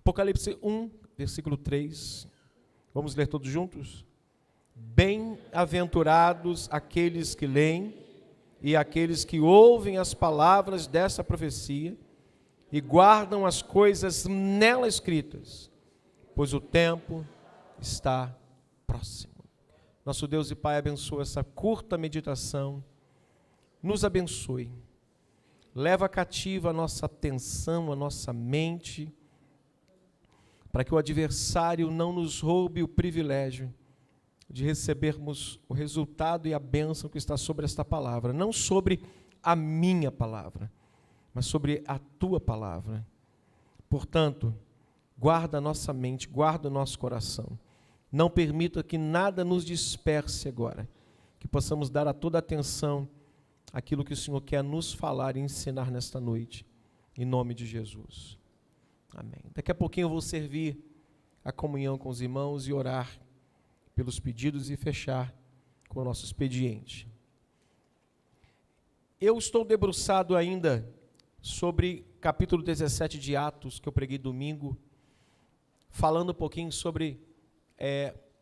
Apocalipse 1, versículo 3. Vamos ler todos juntos? Bem-aventurados aqueles que leem e aqueles que ouvem as palavras dessa profecia e guardam as coisas nela escritas, pois o tempo está próximo. Nosso Deus e Pai, abençoa essa curta meditação, nos abençoe, leva cativa a nossa atenção, a nossa mente, para que o adversário não nos roube o privilégio de recebermos o resultado e a bênção que está sobre esta palavra, não sobre a minha palavra, mas sobre a tua palavra. Portanto, guarda a nossa mente, guarda o nosso coração. Não permita que nada nos disperse agora, que possamos dar a toda atenção àquilo que o Senhor quer nos falar e ensinar nesta noite, em nome de Jesus. Amém. Daqui a pouquinho eu vou servir a comunhão com os irmãos e orar pelos pedidos e fechar com o nosso expediente. Eu estou debruçado ainda sobre capítulo 17 de Atos, que eu preguei domingo, falando um pouquinho sobre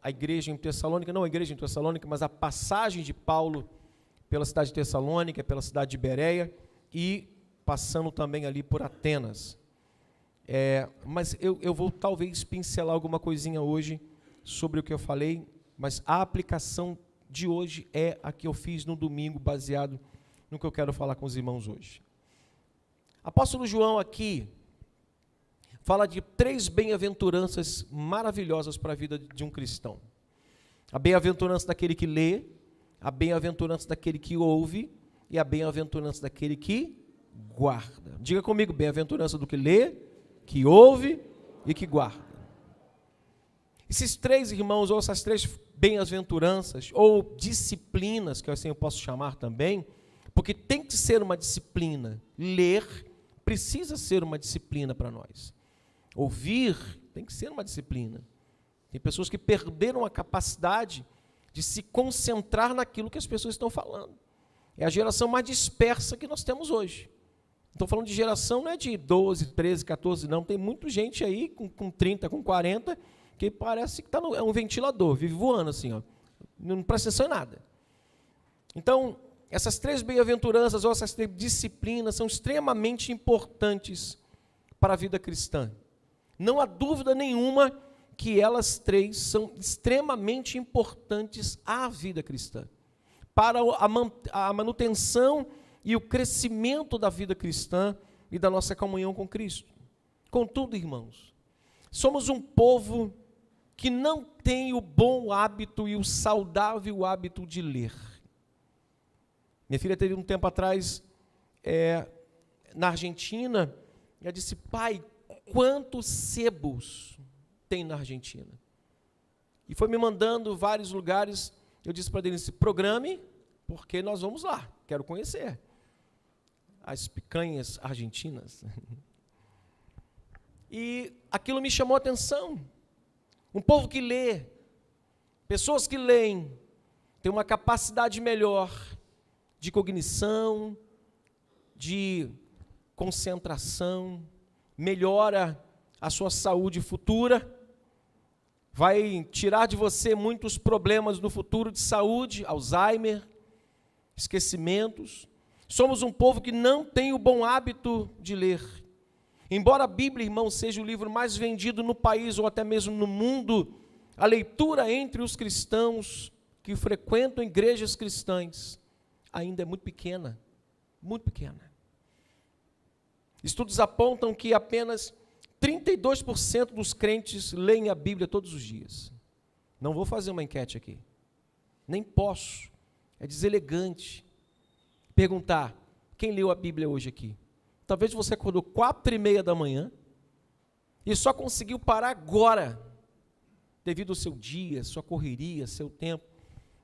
a igreja em Tessalônica, não a igreja em Tessalônica, mas a passagem de Paulo pela cidade de Tessalônica, pela cidade de Bereia e passando também ali por Atenas. Mas eu vou talvez pincelar alguma coisinha hoje sobre o que eu falei, mas a aplicação de hoje é a que eu fiz no domingo, baseado no que eu quero falar com os irmãos hoje. Apóstolo João aqui fala de 3 bem-aventuranças maravilhosas para a vida de um cristão. A bem-aventurança daquele que lê, a bem-aventurança daquele que ouve e a bem-aventurança daquele que guarda. Diga comigo, bem-aventurança do que lê, que ouve e que guarda. Esses 3 irmãos, ou essas 3 bem-aventuranças, ou disciplinas, que assim eu posso chamar também, porque tem que ser uma disciplina. Ler precisa ser uma disciplina para nós. Ouvir tem que ser uma disciplina. Tem pessoas que perderam a capacidade de se concentrar naquilo que as pessoas estão falando. É a geração mais dispersa que nós temos hoje. Estou falando de geração, não é de 12, 13, 14, não. Tem muita gente aí com 30, com 40, que parece que é um ventilador, vive voando assim, ó. Não presta atenção em nada. Então, essas 3 bem-aventuranças, ou essas 3 disciplinas, são extremamente importantes para a vida cristã. Não há dúvida nenhuma que elas 3 são extremamente importantes à vida cristã, para a manutenção e o crescimento da vida cristã e da nossa comunhão com Cristo. Contudo, irmãos, somos um povo que não tem o bom hábito e o saudável hábito de ler. Minha filha teve um tempo atrás, na Argentina, e ela disse: pai, quantos sebos tem na Argentina? E foi me mandando vários lugares. Eu disse para ele: programe, porque nós vamos lá, quero conhecer as picanhas argentinas. E aquilo me chamou a atenção. Um povo que lê, pessoas que leem, têm uma capacidade melhor de cognição, de concentração, melhora a sua saúde futura, vai tirar de você muitos problemas no futuro de saúde, Alzheimer, esquecimentos. Somos um povo que não tem o bom hábito de ler. Embora a Bíblia, irmão, seja o livro mais vendido no país ou até mesmo no mundo, a leitura entre os cristãos que frequentam igrejas cristãs ainda é muito pequena, muito pequena. Estudos apontam que apenas 32% dos crentes leem a Bíblia todos os dias. Não vou fazer uma enquete aqui, nem posso, é deselegante perguntar quem leu a Bíblia hoje aqui. Talvez você acordou 4h30 da manhã e só conseguiu parar agora, devido ao seu dia, sua correria, seu tempo.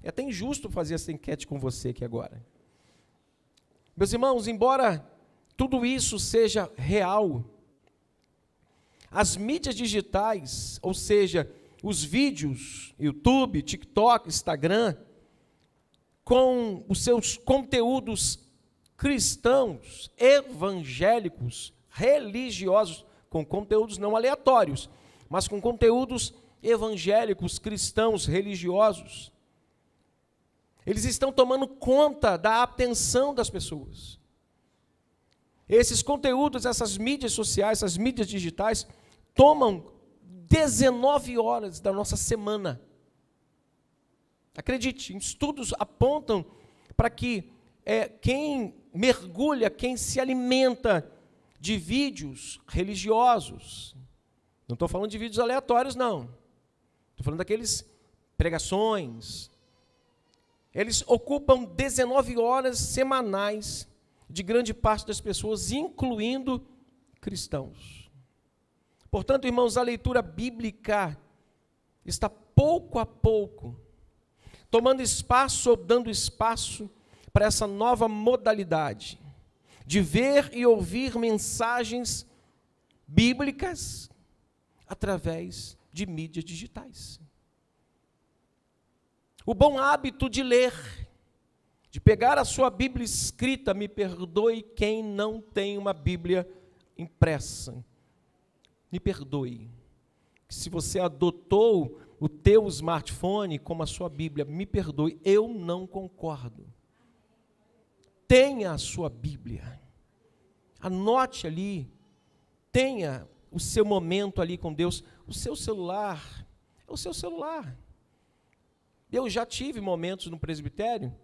É até injusto fazer essa enquete com você aqui agora. Meus irmãos, embora tudo isso seja real, as mídias digitais, ou seja, os vídeos, YouTube, TikTok, Instagram, com os seus conteúdos cristãos, evangélicos, religiosos, com conteúdos não aleatórios, mas com conteúdos evangélicos, cristãos, religiosos. Eles estão tomando conta da atenção das pessoas. Esses conteúdos, essas mídias sociais, essas mídias digitais, tomam 19 horas da nossa semana. Acredite, estudos apontam para que quem mergulha, quem se alimenta de vídeos religiosos, não estou falando de vídeos aleatórios, não. Estou falando daqueles pregações. Eles ocupam 19 horas semanais de grande parte das pessoas, incluindo cristãos. Portanto, irmãos, a leitura bíblica está pouco a pouco tomando espaço ou dando espaço para essa nova modalidade de ver e ouvir mensagens bíblicas através de mídias digitais. O bom hábito de ler, de pegar a sua Bíblia escrita, me perdoe quem não tem uma Bíblia impressa, me perdoe. Se você adotou o teu smartphone como a sua Bíblia, me perdoe, eu não concordo. Tenha a sua Bíblia, anote ali, tenha o seu momento ali com Deus. O seu celular é o seu celular. Eu já tive momentos no presbitério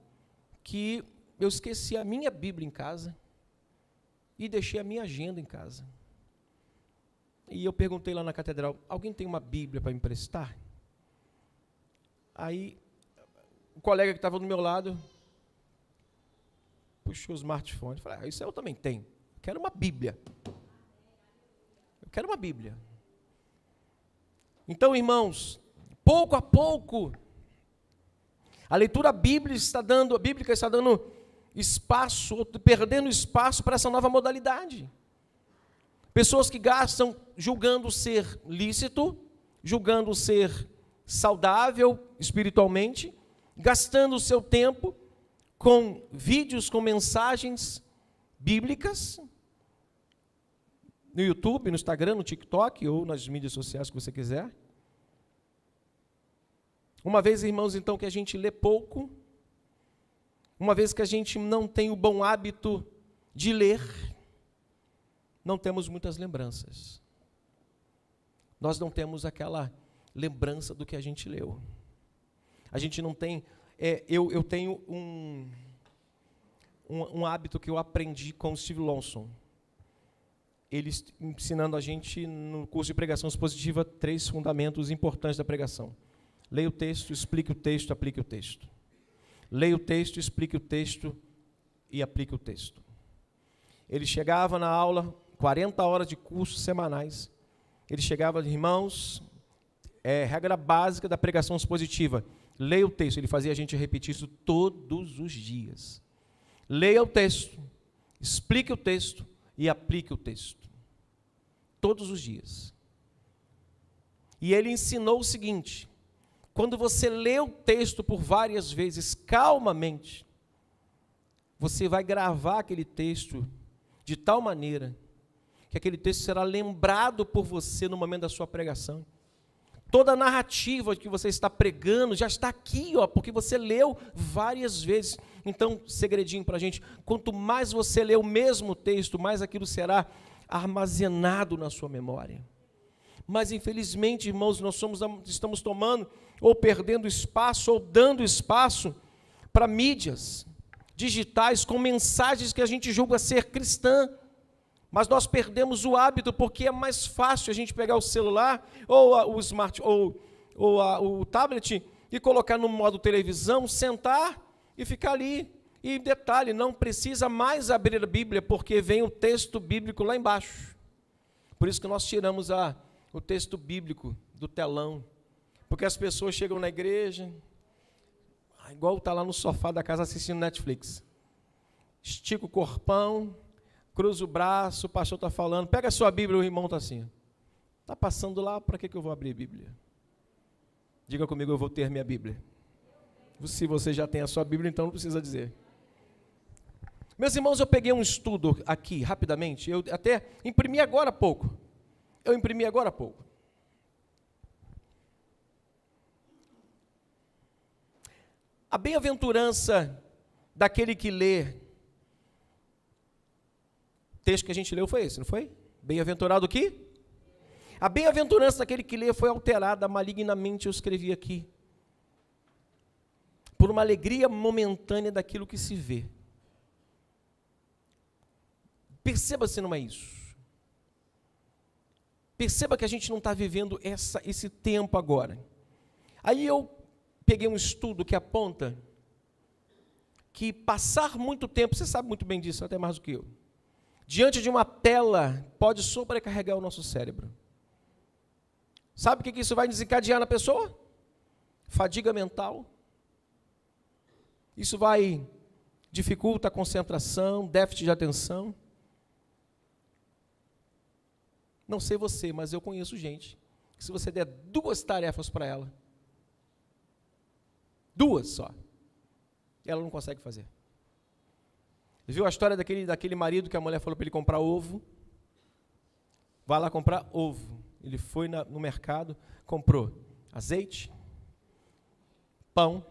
que eu esqueci a minha Bíblia em casa e deixei a minha agenda em casa. E eu perguntei lá na catedral, alguém tem uma Bíblia para me emprestar? Aí, o colega que estava do meu lado puxou o smartphone e falou, isso eu também tenho, quero uma Bíblia. Eu quero uma Bíblia. Então, irmãos, pouco a pouco, a leitura bíblica está dando espaço, ou perdendo espaço para essa nova modalidade. Pessoas que gastam julgando ser lícito, julgando ser saudável espiritualmente, gastando o seu tempo com vídeos, com mensagens bíblicas, no YouTube, no Instagram, no TikTok, ou nas mídias sociais que você quiser. Uma vez, irmãos, então, que a gente lê pouco, uma vez que a gente não tem o bom hábito de ler, não temos muitas lembranças. Nós não temos aquela lembrança do que a gente leu. A gente não tem... eu tenho um hábito que eu aprendi com o Steve Lawson. Ele ensinando a gente, no curso de pregação expositiva, 3 fundamentos importantes da pregação. Leia o texto, explique o texto, aplique o texto. Leia o texto, explique o texto e aplique o texto. Ele chegava na aula, 40 horas de cursos semanais, ele chegava, irmãos, regra básica da pregação expositiva, leia o texto, ele fazia a gente repetir isso todos os dias. Leia o texto, explique o texto e aplique o texto. Todos os dias. E ele ensinou o seguinte, quando você lê o texto por várias vezes, calmamente, você vai gravar aquele texto de tal maneira que aquele texto será lembrado por você no momento da sua pregação. Toda a narrativa que você está pregando já está aqui, porque você leu várias vezes. Então, segredinho para a gente, quanto mais você lê o mesmo texto, mais aquilo será armazenado na sua memória. Mas, infelizmente, irmãos, nós estamos tomando ou perdendo espaço ou dando espaço para mídias digitais com mensagens que a gente julga ser cristã. Mas nós perdemos o hábito porque é mais fácil a gente pegar o celular ou o o tablet e colocar no modo televisão, sentar e ficar ali. E detalhe, não precisa mais abrir a Bíblia porque vem o texto bíblico lá embaixo. Por isso que nós tiramos o texto bíblico do telão. Porque as pessoas chegam na igreja, igual está lá no sofá da casa assistindo Netflix. Estica o corpão, cruza o braço, o pastor está falando, pega a sua Bíblia, o irmão está assim. Está passando lá, para que eu vou abrir a Bíblia? Diga comigo, eu vou ter minha Bíblia. Se você já tem a sua Bíblia, então não precisa dizer. Meus irmãos, eu peguei um estudo aqui, rapidamente, eu até imprimi agora há pouco. Eu imprimi agora há pouco. A bem-aventurança daquele que lê. O texto que a gente leu foi esse, não foi? Bem-aventurado o quê? A bem-aventurança daquele que lê foi alterada malignamente, eu escrevi aqui, por uma alegria momentânea daquilo que se vê. Perceba se não é isso. Perceba que a gente não está vivendo esse tempo agora. Aí eu peguei um estudo que aponta que passar muito tempo, você sabe muito bem disso, até mais do que eu, diante de uma tela pode sobrecarregar o nosso cérebro. Sabe o que isso vai desencadear na pessoa? Fadiga mental. Isso vai dificulta a concentração, déficit de atenção. Não sei você, mas eu conheço gente que se você der 2 tarefas para ela, 2 só, ela não consegue fazer. Viu a história daquele marido que a mulher falou para ele comprar ovo? Vai lá comprar ovo. Ele foi no mercado, comprou azeite, pão,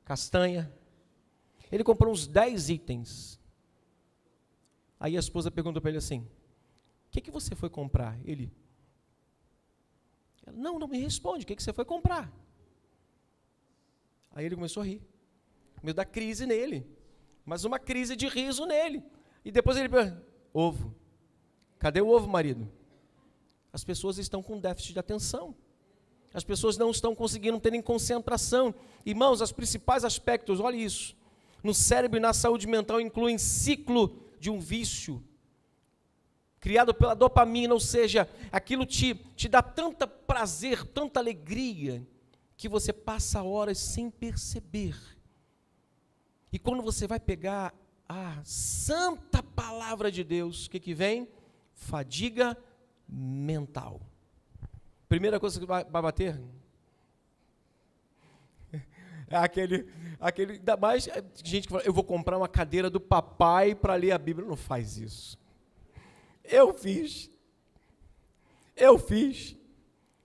castanha. Ele comprou uns 10 itens. Aí a esposa perguntou para ele assim, o que você foi comprar? Ele, não me responde, o que você foi comprar? Aí ele começou a rir, começou a dar crise nele, mas uma crise de riso nele. E depois ele perguntou, ovo, cadê o ovo, marido? As pessoas estão com déficit de atenção, as pessoas não estão conseguindo ter concentração. Irmãos, os principais aspectos, olha isso, no cérebro e na saúde mental incluem ciclo de um vício, criado pela dopamina, ou seja, aquilo te dá tanto prazer, tanta alegria, que você passa horas sem perceber. E quando você vai pegar a santa palavra de Deus, o que vem? Fadiga mental. Primeira coisa que vai bater é aquele, ainda mais gente que fala, eu vou comprar uma cadeira do papai para ler a Bíblia. Não faz isso. Eu fiz.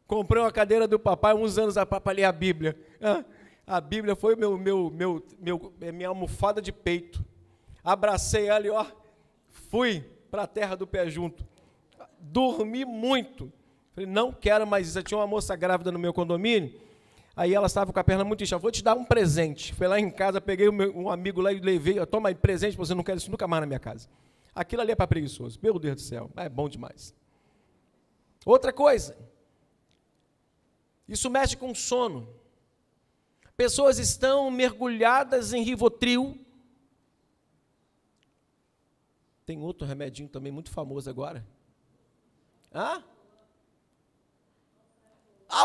Comprei uma cadeira do papai uns anos para ler a Bíblia. A Bíblia foi minha almofada de peito. Abracei ela e fui para a terra do pé junto. Dormi muito. Falei, não quero mais isso. Eu tinha uma moça grávida no meu condomínio, aí ela estava com a perna muito inchada. Vou te dar um presente. Fui lá em casa, peguei um amigo lá e levei, toma aí, presente, você não quer isso nunca mais na minha casa. Aquilo ali é para preguiçoso. Meu Deus do céu, é bom demais. Outra coisa, isso mexe com sono. Pessoas estão mergulhadas em Rivotril. Tem outro remedinho também muito famoso agora.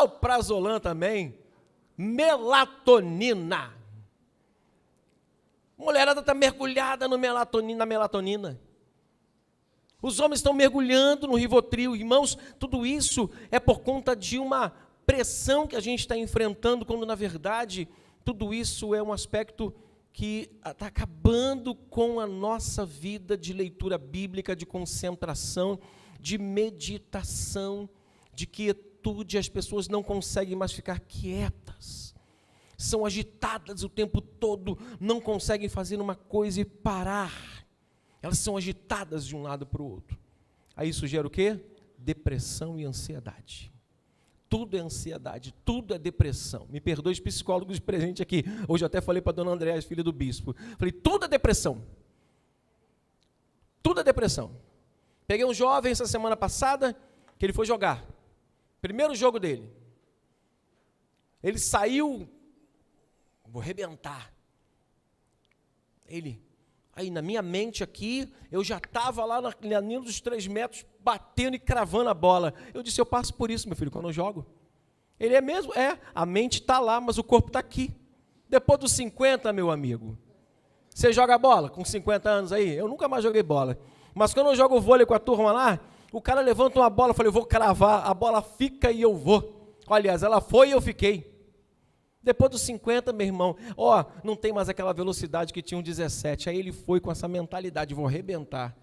O Prazolam também. Melatonina. A mulherada está mergulhada na melatonina. Os homens estão mergulhando no Rivotril. Irmãos, tudo isso é por conta de uma pressão que a gente está enfrentando, quando, na verdade, tudo isso é um aspecto que está acabando com a nossa vida de leitura bíblica, de concentração, de meditação, de quietude. As pessoas não conseguem mais ficar quietas. São agitadas o tempo todo, não conseguem fazer uma coisa e parar. Elas são agitadas de um lado para o outro. Aí isso gera o quê? Depressão e ansiedade. Tudo é ansiedade, tudo é depressão. Me perdoe os psicólogos presentes aqui. Hoje eu até falei para a dona Andréa, filha do bispo. Falei, tudo é depressão. Tudo é depressão. Peguei um jovem essa semana passada, que ele foi jogar. Primeiro jogo dele. Ele saiu, vou arrebentar. Aí na minha mente aqui, eu já estava lá na linha dos 3 metros, batendo e cravando a bola. Eu disse, eu passo por isso, meu filho, quando eu jogo. Ele é mesmo? A mente está lá, mas o corpo está aqui. Depois dos 50, meu amigo, você joga bola com 50 anos aí? Eu nunca mais joguei bola. Mas quando eu jogo vôlei com a turma lá, o cara levanta uma bola, eu falei, eu vou cravar, a bola fica e eu vou. Aliás, ela foi e eu fiquei. Depois dos 50, meu irmão, não tem mais aquela velocidade que tinha um 17. Aí ele foi com essa mentalidade, vou arrebentar.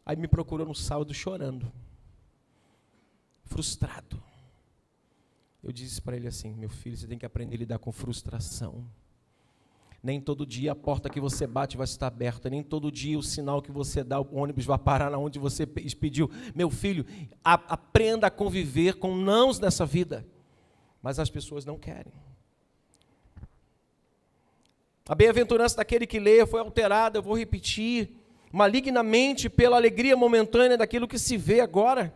Aí me procurou no sábado chorando. frustrado. Eu disse para ele assim: meu filho, você tem que aprender a lidar com frustração. Nem todo dia a porta que você bate vai estar aberta, nem todo dia o sinal que você dá, o ônibus vai parar na onde você pediu. Meu filho, aprenda a conviver com nãos nessa vida. Mas as pessoas não querem. A bem-aventurança daquele que lê foi alterada, eu vou repetir, malignamente pela alegria momentânea daquilo que se vê agora.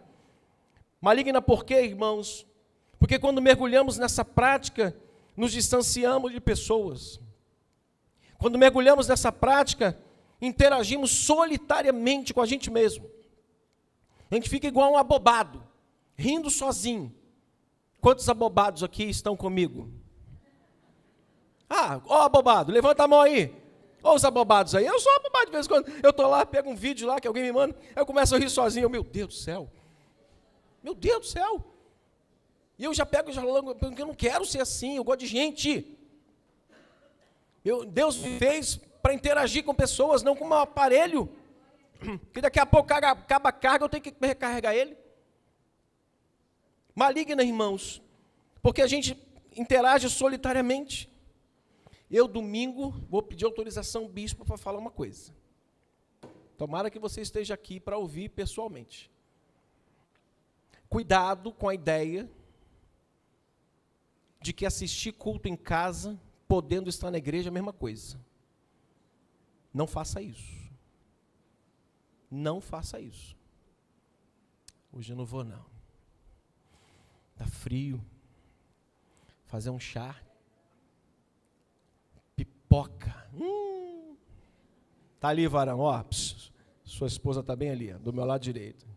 Maligna por quê, irmãos? Porque quando mergulhamos nessa prática, nos distanciamos de pessoas. Quando mergulhamos nessa prática, interagimos solitariamente com a gente mesmo. A gente fica igual um abobado, rindo sozinho. Quantos abobados aqui estão comigo? Ó abobado, levanta a mão aí. Ó os abobados aí. Eu sou abobado de vez em quando. Eu estou lá, pego um vídeo lá que alguém me manda, eu começo a rir sozinho. Meu Deus do céu. Meu Deus do céu. E eu já pego, porque eu não quero ser assim, eu gosto de gente. Deus me fez para interagir com pessoas, não com um aparelho. Que daqui a pouco acaba a carga, eu tenho que recarregar ele. Maligna, irmãos, porque a gente interage solitariamente. Eu, domingo, vou pedir autorização ao bispo para falar uma coisa. Tomara que você esteja aqui para ouvir pessoalmente. Cuidado com a ideia de que assistir culto em casa, podendo estar na igreja, é a mesma coisa. Não faça isso. Não faça isso. Hoje eu não vou, não. Está frio. Fazer um chá. Pipoca. Está ali, varão. Ó, sua esposa está bem ali, do meu lado direito.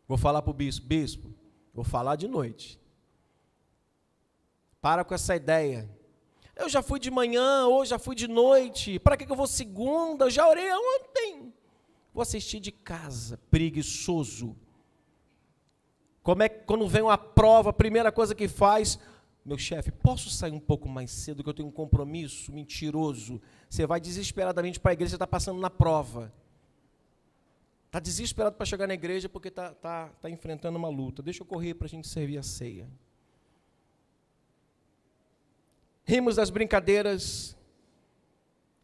Vou falar para o bispo. Bispo, vou falar de noite. Para com essa ideia. Eu já fui de manhã, hoje já fui de noite. Para que eu vou segunda? Eu já orei ontem. Vou assistir de casa, preguiçoso. Como é que quando vem uma prova, a primeira coisa que faz, meu chefe, posso sair um pouco mais cedo que eu tenho um compromisso? Mentiroso. Você vai desesperadamente para a igreja, você está passando na prova. Está desesperado para chegar na igreja porque está enfrentando uma luta. Deixa eu correr para a gente servir a ceia. Rimos das brincadeiras,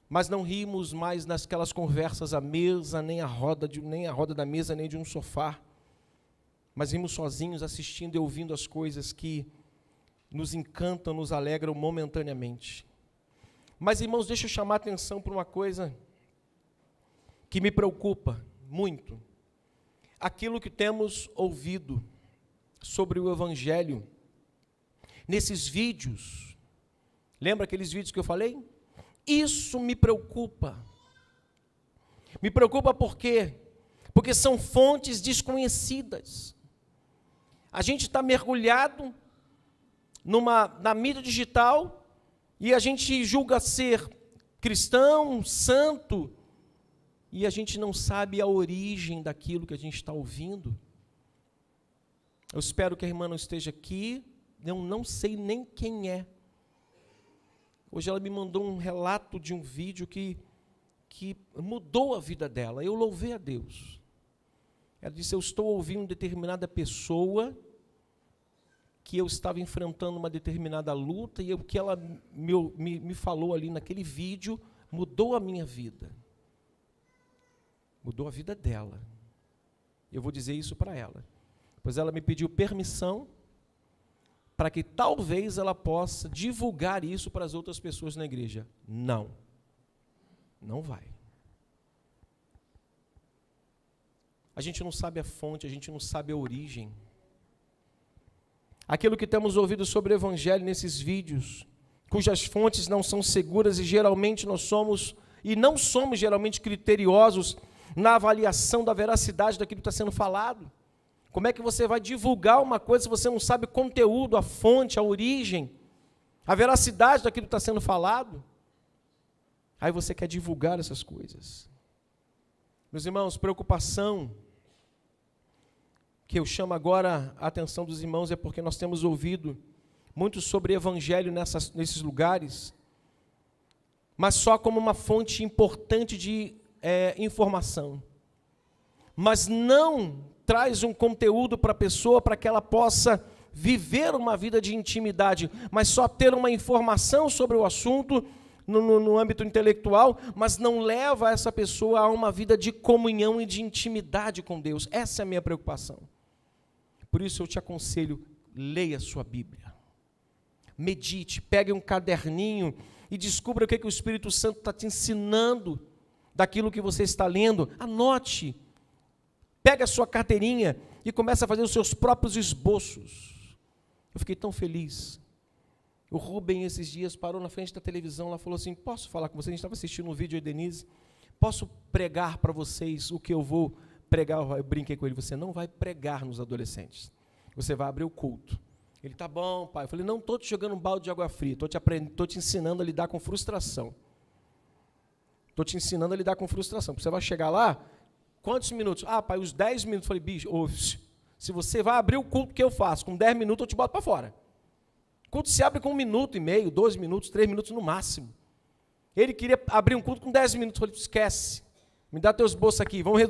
mas não rimos mais nasquelas conversas à mesa, nem à roda da mesa, nem de um sofá. Mas rimos sozinhos, assistindo e ouvindo as coisas que nos encantam, nos alegram momentaneamente. Mas, irmãos, deixa eu chamar a atenção para uma coisa que me preocupa muito. Aquilo que temos ouvido sobre o Evangelho, nesses vídeos. Lembra aqueles vídeos que eu falei? Isso me preocupa. Me preocupa por quê? Porque são fontes desconhecidas. A gente está mergulhado na mídia digital e a gente julga ser cristão, santo, e a gente não sabe a origem daquilo que a gente está ouvindo. Eu espero que a irmã não esteja aqui, eu não sei nem quem é. Hoje ela me mandou um relato de um vídeo que mudou a vida dela. Eu louvei a Deus. Ela disse, eu estou ouvindo determinada pessoa que eu estava enfrentando uma determinada luta e o que ela me falou ali naquele vídeo mudou a minha vida. Mudou a vida dela. Eu vou dizer isso para ela. Pois ela me pediu permissão para que talvez ela possa divulgar isso para as outras pessoas na igreja. Não. Não vai. A gente não sabe a fonte, a gente não sabe a origem. Aquilo que temos ouvido sobre o Evangelho nesses vídeos, cujas fontes não são seguras e geralmente não somos geralmente criteriosos na avaliação da veracidade daquilo que está sendo falado. Como é que você vai divulgar uma coisa se você não sabe o conteúdo, a fonte, a origem, a veracidade daquilo que está sendo falado? Aí você quer divulgar essas coisas. Meus irmãos, preocupação que eu chamo agora a atenção dos irmãos é porque nós temos ouvido muito sobre evangelho nesses lugares, mas só como uma fonte importante de informação. mas não traz um conteúdo para a pessoa para que ela possa viver uma vida de intimidade, mas só ter uma informação sobre o assunto no âmbito intelectual, mas não leva essa pessoa a uma vida de comunhão e de intimidade com Deus. Essa é a minha preocupação. Por isso eu te aconselho, leia a sua Bíblia. Medite, pegue um caderninho e descubra o que o Espírito Santo está te ensinando daquilo que você está lendo. Anote. Pega a sua carteirinha e começa a fazer os seus próprios esboços. Eu fiquei tão feliz. O Rubem, esses dias, parou na frente da televisão, ela falou assim, posso falar com vocês? A gente estava assistindo um vídeo aí, Denise, posso pregar para vocês o que eu vou pregar? Eu brinquei com ele, você não vai pregar nos adolescentes, você vai abrir o culto. Ele, tá bom, pai. Eu falei, não estou te jogando um balde de água fria, estou te ensinando a lidar com frustração. Estou te ensinando a lidar com frustração, porque você vai chegar lá, quantos minutos? Ah, pai, os 10 minutos. Eu falei, bicho, se você vai abrir o culto que eu faço, com 10 minutos eu te boto para fora. O culto se abre com 1 minuto e meio, 12 minutos, 3 minutos no máximo. Ele queria abrir um culto com 10 minutos. Eu falei, esquece, me dá teus bolsos aqui, vamos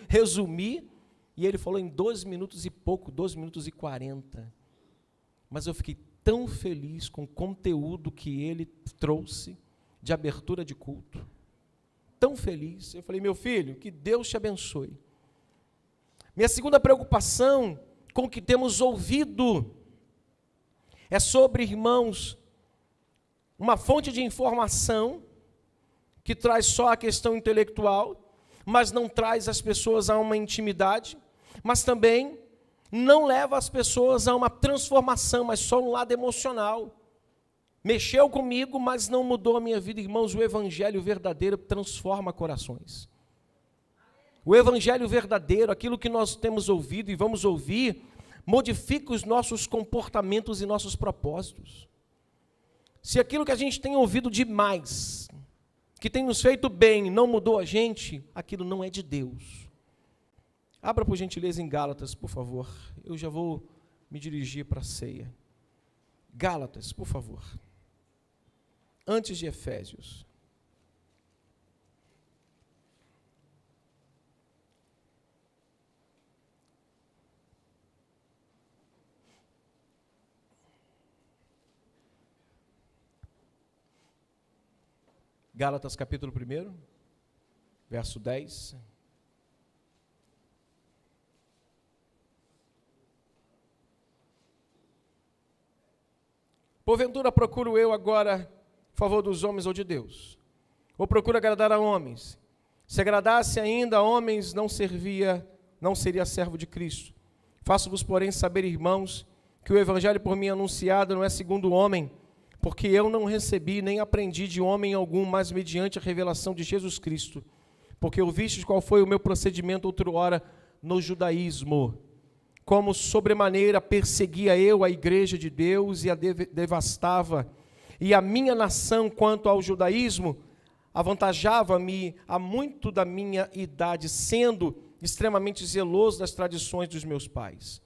resumir. E ele falou em 12 minutos e pouco, 12 minutos e 40. Mas eu fiquei tão feliz com o conteúdo que ele trouxe de abertura de culto. Tão feliz. Eu falei, meu filho, que Deus te abençoe. Minha segunda preocupação com o que temos ouvido é sobre, irmãos, uma fonte de informação que traz só a questão intelectual, mas não traz as pessoas a uma intimidade, mas também não leva as pessoas a uma transformação, mas só um lado emocional. Mexeu comigo, mas não mudou a minha vida, irmãos. O evangelho verdadeiro transforma corações. O evangelho verdadeiro, aquilo que nós temos ouvido e vamos ouvir, modifica os nossos comportamentos e nossos propósitos. Se aquilo que a gente tem ouvido demais, que tem nos feito bem, não mudou a gente, aquilo não é de Deus. Abra por gentileza em Gálatas, por favor. Eu já vou me dirigir para a ceia. Gálatas, por favor. Antes de Efésios. Gálatas capítulo 1, verso 10. Porventura procuro eu agora favor dos homens ou de Deus? Ou procuro agradar a homens? Se agradasse ainda a homens, não seria servo de Cristo. Faço-vos, porém, saber, irmãos, que o evangelho por mim anunciado não é segundo o homem, porque eu não recebi nem aprendi de homem algum, mas mediante a revelação de Jesus Cristo. Porque ouvistes qual foi o meu procedimento outrora no judaísmo, como sobremaneira perseguia eu a igreja de Deus e a devastava, e a minha nação quanto ao judaísmo avantajava-me a muito da minha idade, sendo extremamente zeloso das tradições dos meus pais.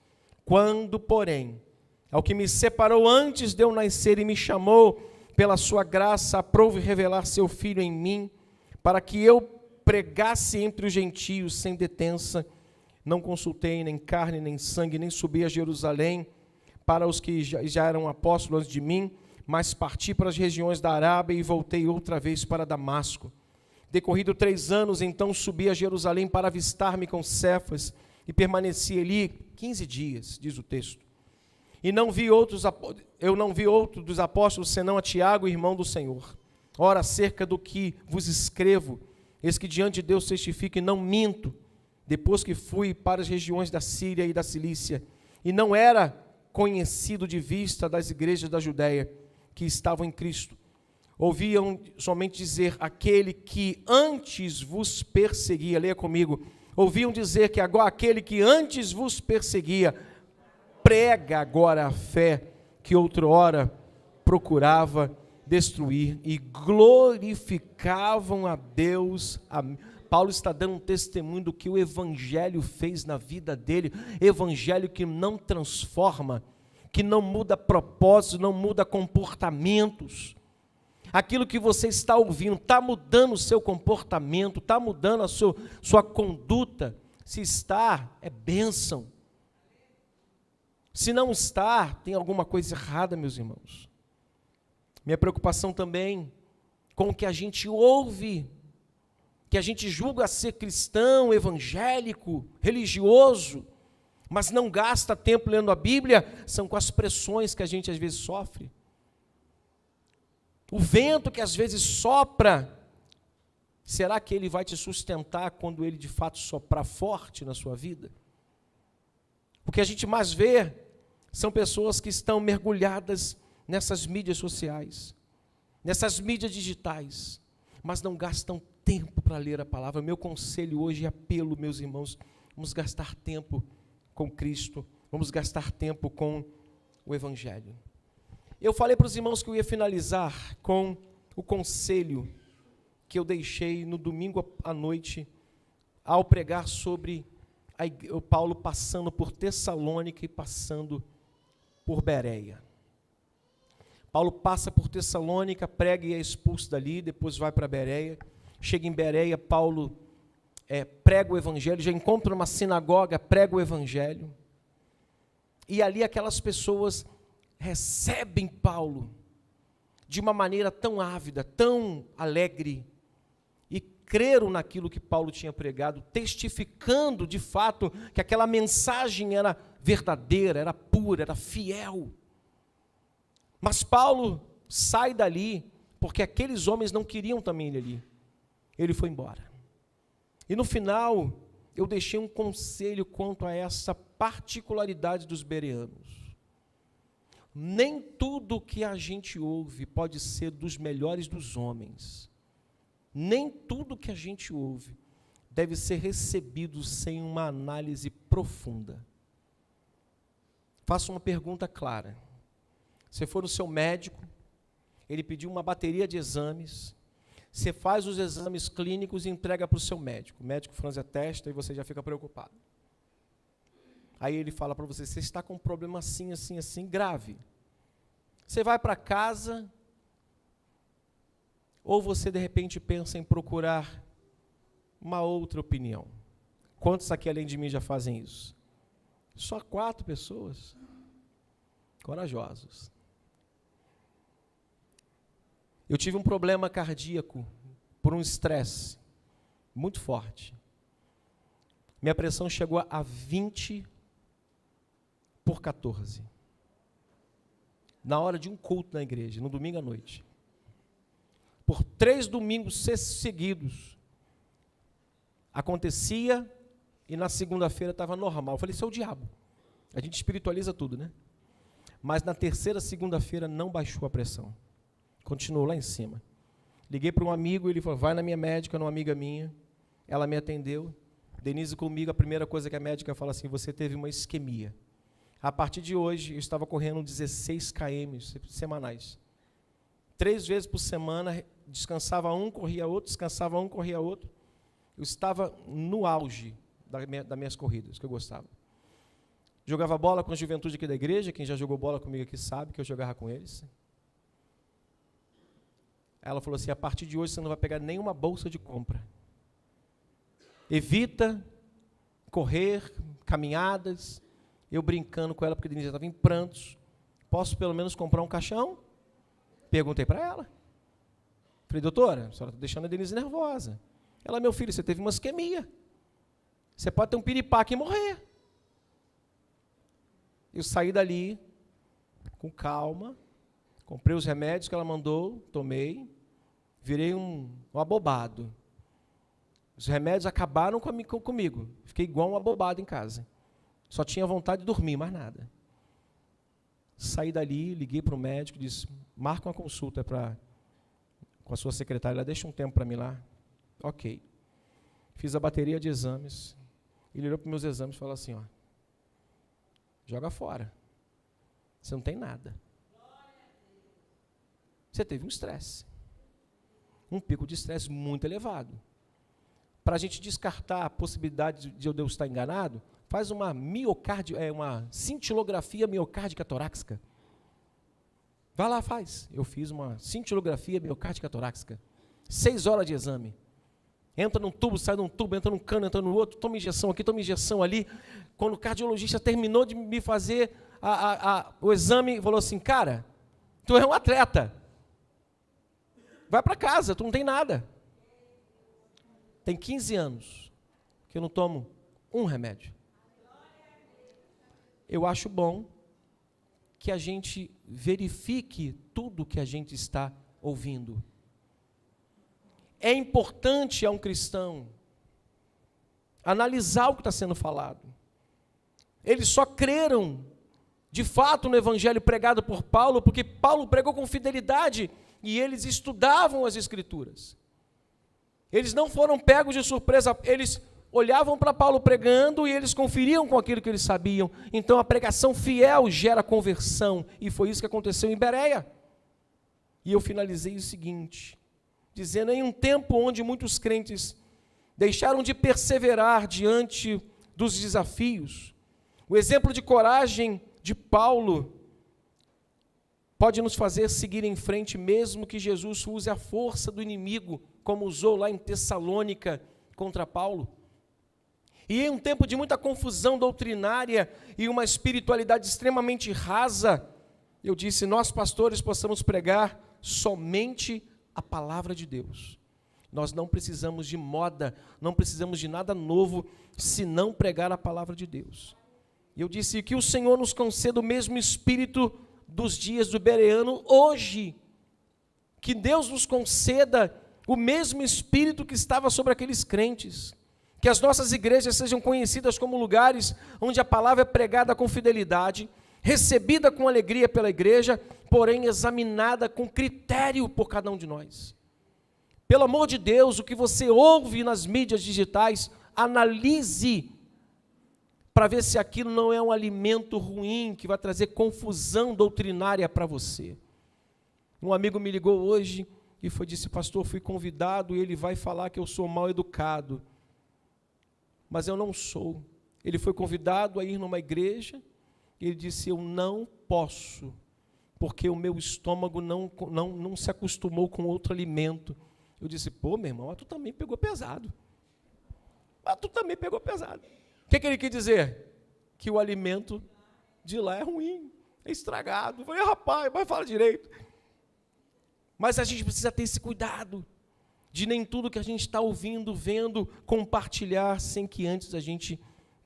Quando, porém, ao que me separou antes de eu nascer e me chamou pela sua graça, aprove revelar seu Filho em mim, para que eu pregasse entre os gentios sem detença. Não consultei nem carne, nem sangue, nem subi a Jerusalém para os que já eram apóstolos antes de mim, mas parti para as regiões da Arábia e voltei outra vez para Damasco. Decorrido 3 anos, então subi a Jerusalém para avistar-me com Cefas e permaneci ali 15 dias, diz o texto. E eu não vi outro dos apóstolos, senão a Tiago, irmão do Senhor. Ora, acerca do que vos escrevo, eis que diante de Deus testifico e não minto, depois que fui para as regiões da Síria e da Cilícia, e não era conhecido de vista das igrejas da Judéia, que estavam em Cristo. Ouviam somente dizer, aquele que antes vos perseguia, leia comigo, ouviam dizer que agora aquele que antes vos perseguia, prega agora a fé que outrora procurava destruir, e glorificavam a Deus. Paulo está dando um testemunho do que o evangelho fez na vida dele, evangelho que não transforma, que não muda propósitos, não muda comportamentos. Aquilo que você está ouvindo está mudando o seu comportamento, está mudando a sua conduta, Se está, é bênção. Se não está, tem alguma coisa errada, meus irmãos. Minha preocupação também com o que a gente ouve, que a gente julga ser cristão, evangélico, religioso, mas não gasta tempo lendo a Bíblia, são com as pressões que a gente às vezes sofre. O vento que às vezes sopra, será que ele vai te sustentar quando ele de fato soprar forte na sua vida? O que a gente mais vê são pessoas que estão mergulhadas nessas mídias sociais, nessas mídias digitais, mas não gastam tempo para ler a palavra. Meu conselho hoje e apelo, meus irmãos, vamos gastar tempo com Cristo, vamos gastar tempo com o Evangelho. Eu falei para os irmãos que eu ia finalizar com o conselho que eu deixei no domingo à noite, ao pregar sobre o Paulo passando por Tessalônica e passando por Bereia. Paulo passa por Tessalônica, prega e é expulso dali, depois vai para Bereia. Chega em Bereia, Paulo prega o Evangelho, já encontra uma sinagoga, prega o Evangelho. E ali aquelas pessoas recebem Paulo de uma maneira tão ávida, tão alegre, e creram naquilo que Paulo tinha pregado, testificando de fato que aquela mensagem era verdadeira, era pura, era fiel. Mas Paulo sai dali, porque aqueles homens não queriam também ele ali. Ele foi embora. E no final, eu deixei um conselho quanto a essa particularidade dos bereanos. Nem tudo que a gente ouve pode ser dos melhores dos homens. Nem tudo que a gente ouve deve ser recebido sem uma análise profunda. Faço uma pergunta clara. Você for no seu médico, ele pediu uma bateria de exames, você faz os exames clínicos e entrega para o seu médico. O médico franze a testa e você já fica preocupado. Aí ele fala para você, você está com um problema assim, assim, assim, grave. Você vai para casa, ou você de repente pensa em procurar uma outra opinião. Quantos aqui além de mim já fazem isso? Só 4 pessoas. Corajosos. Eu tive um problema cardíaco por um estresse muito forte. Minha pressão chegou a 20/14. Na hora de um culto na igreja, no domingo à noite. Por 3 domingos seguidos, acontecia e na segunda-feira estava normal. Eu falei, isso é o diabo. A gente espiritualiza tudo, né? Mas na terceira segunda-feira não baixou a pressão. Continuou lá em cima. Liguei para um amigo, ele falou, vai na minha médica, uma amiga minha. Ela me atendeu. Denise comigo, a primeira coisa que a médica fala assim, você teve uma isquemia. A partir de hoje, eu estava correndo 16 km semanais. 3 vezes por semana, descansava um, corria outro, descansava um, corria outro. Eu estava no auge das minhas corridas, que eu gostava. Jogava bola com a juventude aqui da igreja, quem já jogou bola comigo aqui sabe que eu jogava com eles. Ela falou assim, a partir de hoje você não vai pegar nenhuma bolsa de compra. Evita correr, caminhadas. Eu brincando com ela, porque a Denise já estava em prantos. Posso pelo menos comprar um caixão? Perguntei para ela. Falei, doutora, a senhora está deixando a Denise nervosa. Ela, meu filho, você teve uma isquemia. Você pode ter um piripaque e morrer. Eu saí dali com calma, comprei os remédios que ela mandou, tomei, virei um abobado. Os remédios acabaram comigo, fiquei igual um abobado em casa. Só tinha vontade de dormir, mais nada. Saí dali, liguei para o médico, disse, marca uma consulta com a sua secretária, ela deixa um tempo para mim lá. Ok. Fiz a bateria de exames, ele olhou para os meus exames e falou assim, ó, joga fora, você não tem nada. Você teve um estresse, um pico de estresse muito elevado. Para a gente descartar a possibilidade de eu estar enganado, faz uma cintilografia miocárdica torácica. Vai lá, faz. Eu fiz uma cintilografia miocárdica torácica. 6 horas de exame. Entra num tubo, sai de um tubo, entra num cano, entra no outro, toma injeção aqui, toma injeção ali. Quando o cardiologista terminou de me fazer o exame, falou assim, cara, tu é um atleta. Vai para casa, tu não tem nada. Tem 15 anos que eu não tomo um remédio. Eu acho bom que a gente verifique tudo que a gente está ouvindo. É importante a um cristão analisar o que está sendo falado. Eles só creram, de fato, no evangelho pregado por Paulo, porque Paulo pregou com fidelidade e eles estudavam as Escrituras. Eles não foram pegos de surpresa, eles olhavam para Paulo pregando e eles conferiam com aquilo que eles sabiam. Então a pregação fiel gera conversão, e foi isso que aconteceu em Bereia. E eu finalizei o seguinte, dizendo, em um tempo onde muitos crentes deixaram de perseverar diante dos desafios, o exemplo de coragem de Paulo pode nos fazer seguir em frente, mesmo que Jesus use a força do inimigo, como usou lá em Tessalônica contra Paulo. E em um tempo de muita confusão doutrinária e uma espiritualidade extremamente rasa, eu disse, nós pastores possamos pregar somente a palavra de Deus. Nós não precisamos de moda, não precisamos de nada novo, senão pregar a palavra de Deus. E eu disse que o Senhor nos conceda o mesmo espírito dos dias do Bereano hoje. Que Deus nos conceda o mesmo espírito que estava sobre aqueles crentes. Que as nossas igrejas sejam conhecidas como lugares onde a palavra é pregada com fidelidade, recebida com alegria pela igreja, porém examinada com critério por cada um de nós. Pelo amor de Deus, o que você ouve nas mídias digitais, analise para ver se aquilo não é um alimento ruim que vai trazer confusão doutrinária para você. Um amigo me ligou hoje e disse, pastor, fui convidado e ele vai falar que eu sou mal educado. Mas eu não sou. Ele foi convidado a ir numa igreja, e ele disse, eu não posso, porque o meu estômago não se acostumou com outro alimento. Eu disse, pô, meu irmão, mas tu também pegou pesado. O que ele quer dizer? Que o alimento de lá é ruim, é estragado. Eu falei, rapaz, mas fala direito. Mas a gente precisa ter esse cuidado, de nem tudo que a gente está ouvindo, vendo, compartilhar, sem que antes a gente,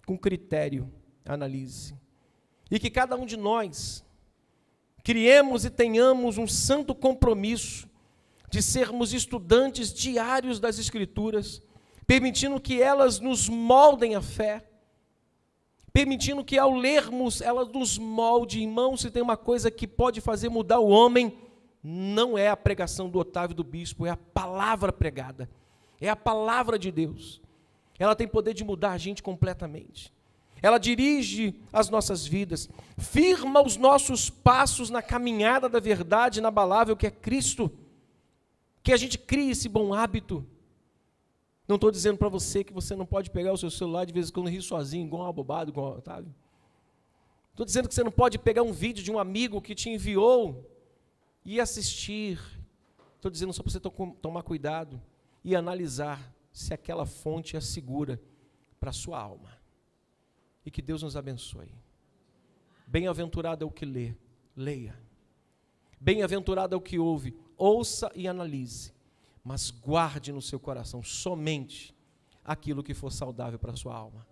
com critério, analise. E que cada um de nós criemos e tenhamos um santo compromisso de sermos estudantes diários das Escrituras, permitindo que elas nos moldem a fé, permitindo que ao lermos elas nos molde. Irmão, se tem uma coisa que pode fazer mudar o homem, não é a pregação do Otávio do Bispo, é a palavra pregada, é a palavra de Deus. Ela tem poder de mudar a gente completamente. Ela dirige as nossas vidas, firma os nossos passos na caminhada da verdade inabalável que é Cristo, que a gente crie esse bom hábito. Não estou dizendo para você que você não pode pegar o seu celular de vez em quando e rir sozinho, igual um abobado, igual o Otávio. Estou dizendo que você não pode pegar um vídeo de um amigo que te enviou e assistir. Estou dizendo só para você tomar cuidado e analisar se aquela fonte é segura para a sua alma. E que Deus nos abençoe. Bem-aventurado é o que lê, leia. Bem-aventurado é o que ouve, ouça e analise. Mas guarde no seu coração somente aquilo que for saudável para a sua alma.